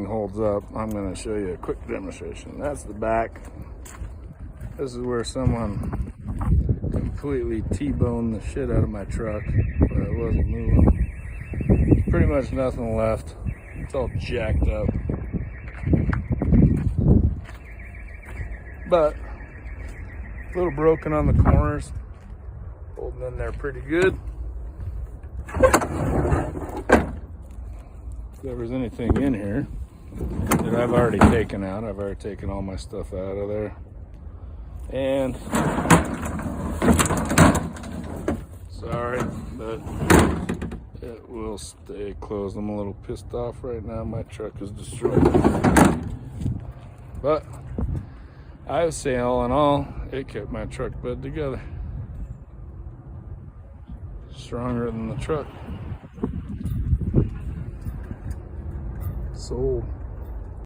holds up. I'm going to show you a quick demonstration. That's the back. This is where someone completely T-boned the shit out of my truck, but it wasn't moving. Pretty much nothing left. It's all jacked up. But a little broken on the corners. Holding in there pretty good. If there was anything in here that I've already taken out, I've already taken all my stuff out of there. And sorry, but it will stay closed. I'm a little pissed off right now. My truck is destroyed. But I would say all in all, it kept my truck bed together. Stronger than the truck. Sold.